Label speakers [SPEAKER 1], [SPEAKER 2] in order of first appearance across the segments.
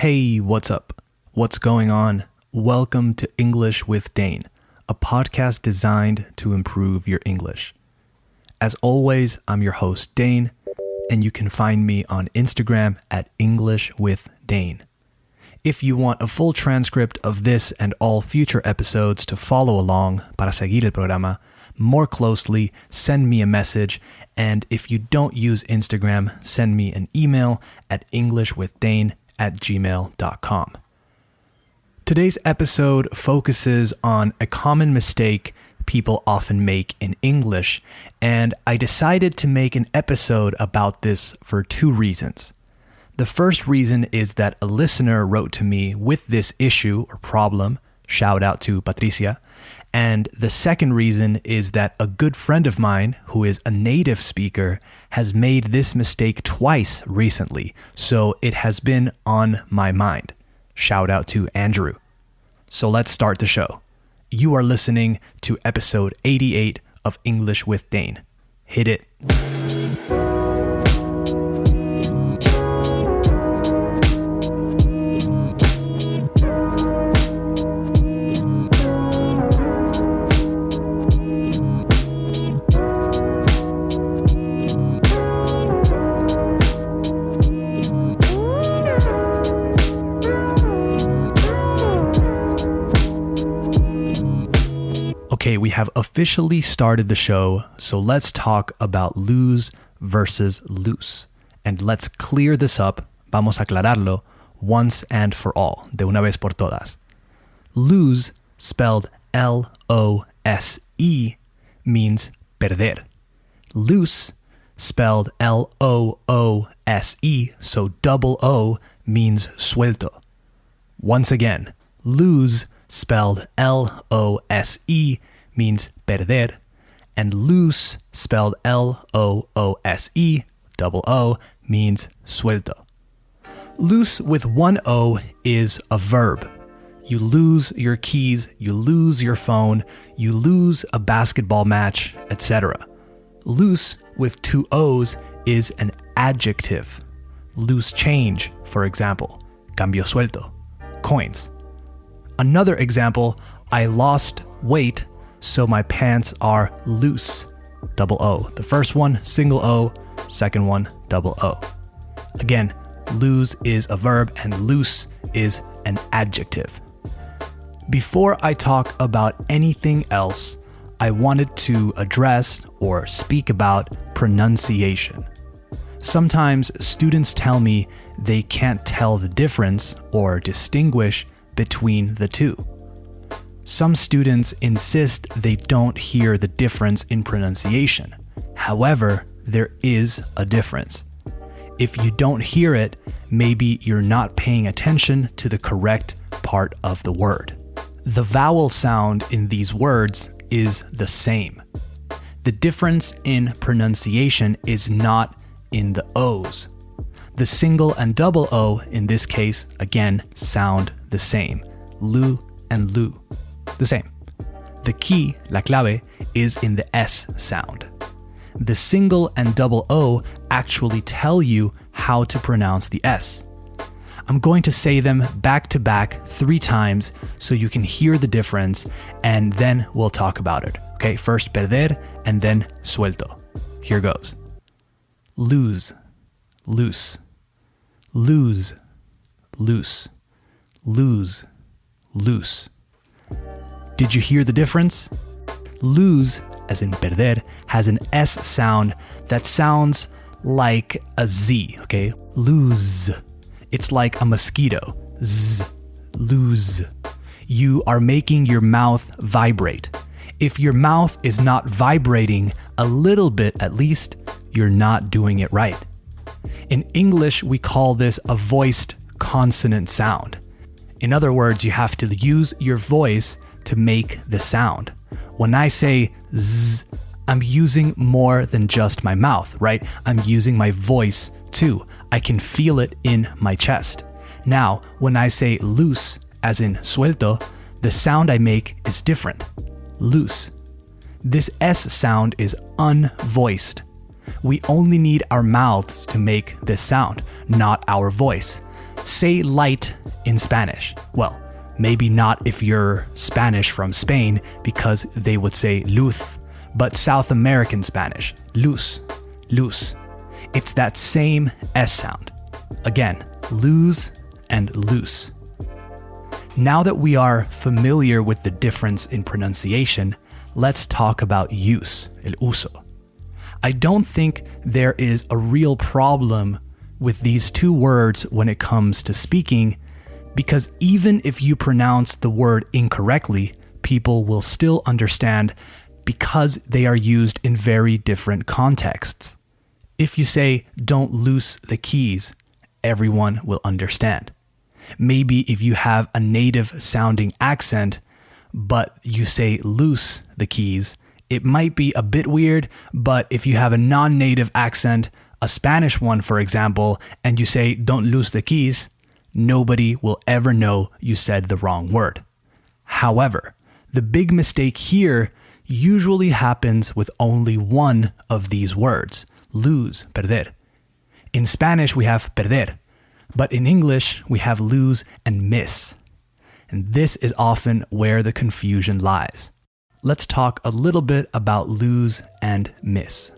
[SPEAKER 1] Hey, what's up? What's going on? Welcome to English with Dane, a podcast designed to improve your English. As always, I'm your host, Dane, and you can find me on Instagram at English with Dane. If you want a full transcript of this and all future episodes to follow along para seguir el programa more closely, send me a message. And if you don't use Instagram, send me an email at englishwithdane@gmail.com. Today's episode focuses on a common mistake people often make in English, and I decided to make an episode about this for two reasons. The first reason is that a listener wrote to me with this issue or problem, shout out to Patricia, and the second reason is that a good friend of mine who is a native speaker has made this mistake twice recently, so it has been on my mind. Shout out to Andrew. So let's start the show. You are listening to episode 88 of English with Dane. Hit it. Okay, we have officially started the show, so let's talk about lose versus loose. And let's clear this up, vamos a aclararlo, once and for all, de una vez por todas. Lose, spelled L-O-S-E, means perder. Loose, spelled L-O-O-S-E, so double O, means suelto. Once again, lose, spelled L-O-S-E, means perder, and loose, spelled L-O-O-S-E, double O, means suelto. Loose with one O is a verb. You lose your keys, you lose your phone, you lose a basketball match, etc. Loose with two O's is an adjective. Loose change, for example, cambio suelto, coins. Another example, I lost weight, so my pants are loose, double O. The first one, single O, second one, double O. Again, lose is a verb and loose is an adjective. Before I talk about anything else, I wanted to address or speak about pronunciation. Sometimes students tell me they can't tell the difference or distinguish between the two. Some students insist they don't hear the difference in pronunciation. However, there is a difference. If you don't hear it, maybe you're not paying attention to the correct part of the word. The vowel sound in these words is the same. The difference in pronunciation is not in the O's. The single and double O in this case, again, sound the same. Lu and lu. The same. The key, la clave, is in the S sound. The single and double O actually tell you how to pronounce the S. I'm going to say them back to back 3 times so you can hear the difference, and then we'll talk about it. Okay, first perder and then suelto. Here goes. Lose, loose, lose, loose, lose, loose. Did you hear the difference? Lose, as in perder, has an S sound that sounds like a Z, okay? Lose. It's like a mosquito. Z. Lose. You are making your mouth vibrate. If your mouth is not vibrating a little bit at least, you're not doing it right. In English, we call this a voiced consonant sound. In other words, you have to use your voice to make the sound. When I say Z, I'm using more than just my mouth, right? I'm using my voice too. I can feel it in my chest. Now, when I say loose, as in suelto, the sound I make is different. Loose. This S sound is unvoiced. We only need our mouths to make this sound, not our voice. Say light in Spanish. Well, maybe not if you're Spanish from Spain, because they would say luz, but South American Spanish, luz, luz. It's that same S sound. Again, luz and loose. Now that we are familiar with the difference in pronunciation, let's talk about use, el uso. I don't think there is a real problem with these two words when it comes to speaking, because even if you pronounce the word incorrectly, people will still understand because they are used in very different contexts. If you say, don't loose the keys, everyone will understand. Maybe if you have a native sounding accent, but you say loose the keys, it might be a bit weird, but if you have a non-native accent, a Spanish one for example, and you say don't loose the keys, nobody will ever know you said the wrong word. However, the big mistake here usually happens with only one of these words, lose, perder. In Spanish we have perder, but in English we have lose and miss. And this is often where the confusion lies. Let's talk a little bit about lose and miss.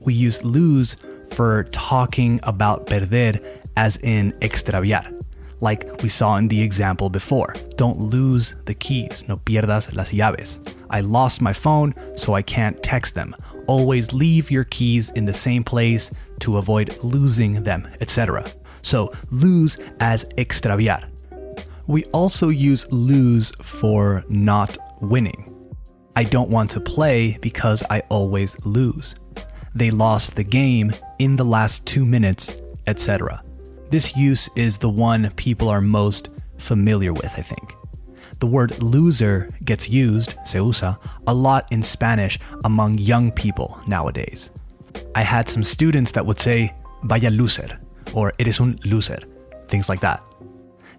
[SPEAKER 1] We use lose for talking about perder as in extraviar, like we saw in the example before. Don't lose the keys, no pierdas las llaves. I lost my phone, so I can't text them. Always leave your keys in the same place to avoid losing them, etc. So lose as extraviar. We also use lose for not winning. I don't want to play because I always lose. They lost the game in the last 2 minutes, etc. This use is the one people are most familiar with, I think. The word loser gets used, se usa, a lot in Spanish among young people nowadays. I had some students that would say, vaya loser, or eres un loser, things like that.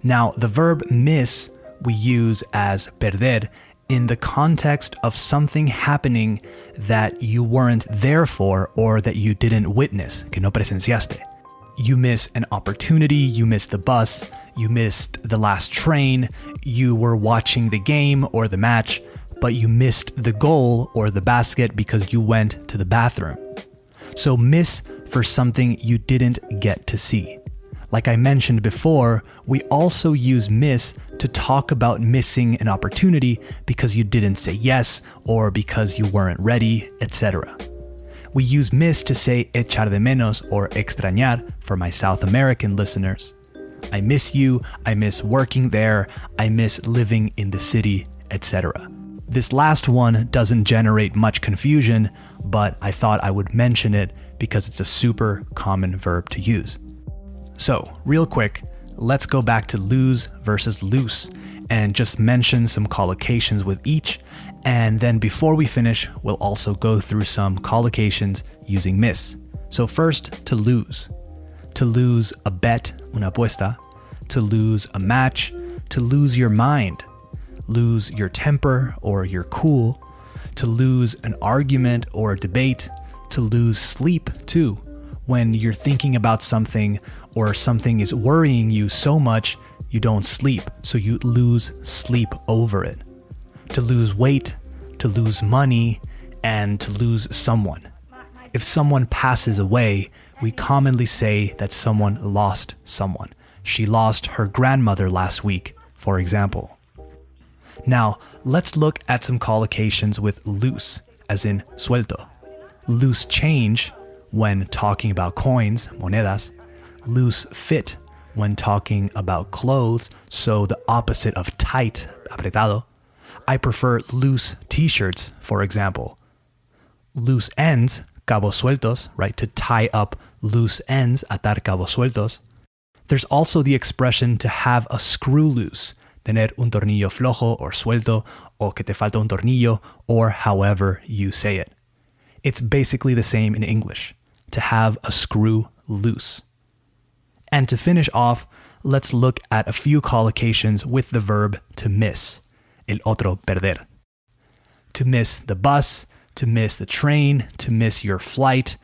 [SPEAKER 1] Now, the verb miss we use as perder in the context of something happening that you weren't there for or that you didn't witness, que no presenciaste. You miss an opportunity, you missed the bus, you missed the last train, you were watching the game or the match, but you missed the goal or the basket because you went to the bathroom. So miss for something you didn't get to see. Like I mentioned before, we also use miss to talk about missing an opportunity because you didn't say yes or because you weren't ready, etc. We use miss to say echar de menos or extrañar for my South American listeners. I miss you, I miss working there, I miss living in the city, etc. This last one doesn't generate much confusion, but I thought I would mention it because it's a super common verb to use. So, real quick, let's go back to lose versus loose and just mention some collocations with each, and then before we finish, we'll also go through some collocations using miss. So first, to lose. To lose a bet, una apuesta. To lose a match. To lose your mind. Lose your temper or your cool. To lose an argument or a debate. To lose sleep, too. When you're thinking about something or something is worrying you so much, you don't sleep, so you lose sleep over it. To lose weight, to lose money, and to lose someone. If someone passes away, we commonly say that someone lost someone. She lost her grandmother last week, for example. Now, let's look at some collocations with loose, as in suelto. Loose change, when talking about coins, monedas. Loose fit, when talking about clothes, so the opposite of tight, apretado. I prefer loose t-shirts, for example. Loose ends, cabos sueltos, right? To tie up loose ends, atar cabos sueltos. There's also the expression to have a screw loose, tener un tornillo flojo or suelto, o que te falta un tornillo, or however you say it. It's basically the same in English, to have a screw loose. And to finish off, let's look at a few collocations with the verb to miss, el otro perder. To miss the bus, to miss the train, to miss your flight,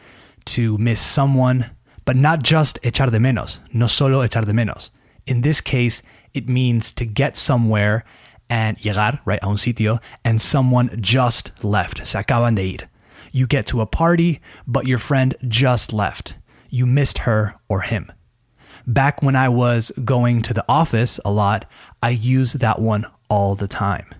[SPEAKER 1] to miss someone, But not just echar de menos, no solo echar de menos. In this case, it means to get somewhere and llegar, right, a un sitio, and someone just left. Se acaban de ir. You get to a party, but your friend just left. You missed her or him. Back when I was going to the office a lot, I used that one all the time.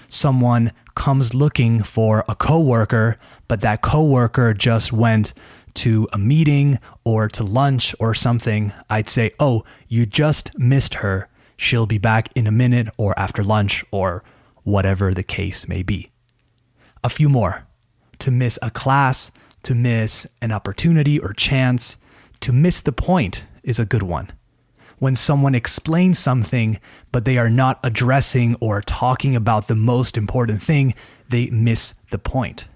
[SPEAKER 1] Someone comes looking for a coworker, but that coworker just went to a meeting or to lunch or something. I'd say, oh, you just missed her. She'll be back in a minute or after lunch or whatever the case may be. A few more. To miss a class, to miss an opportunity or chance, to miss the point is a good one. When someone explains something, but they are not addressing or talking about the most important thing, they miss the point.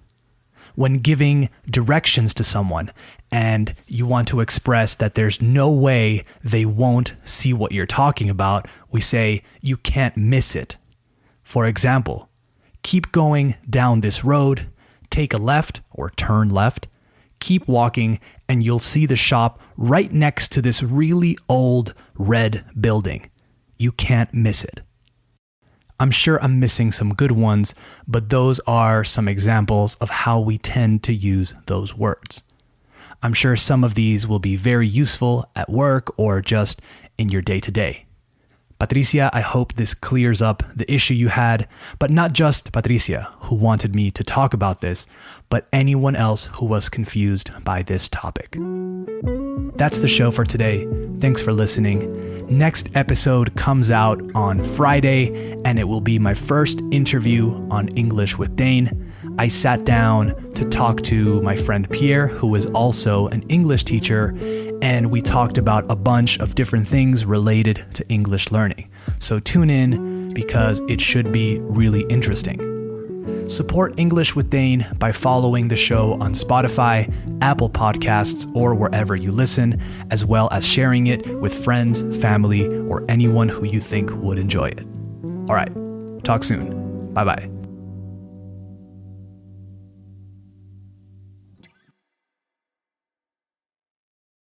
[SPEAKER 1] When giving directions to someone and you want to express that there's no way they won't see what you're talking about, we say, you can't miss it. For example, keep going down this road, take a left or turn left, keep walking, and you'll see the shop right next to this really old red building. You can't miss it. I'm sure I'm missing some good ones, but those are some examples of how we tend to use those words. I'm sure some of these will be very useful at work or just in your day-to-day. Patricia, I hope this clears up the issue you had, but not just Patricia, who wanted me to talk about this, but anyone else who was confused by this topic. That's the show for today. Thanks for listening. Next episode comes out on Friday, and it will be my first interview on English with Dane. I sat down to talk to my friend Pierre, who is also an English teacher, and we talked about a bunch of different things related to English learning. So tune in because it should be really interesting. Support English with Dane by following the show on Spotify, Apple Podcasts, or wherever you listen, as well as sharing it with friends, family, or anyone who you think would enjoy it. All right, talk soon. Bye-bye.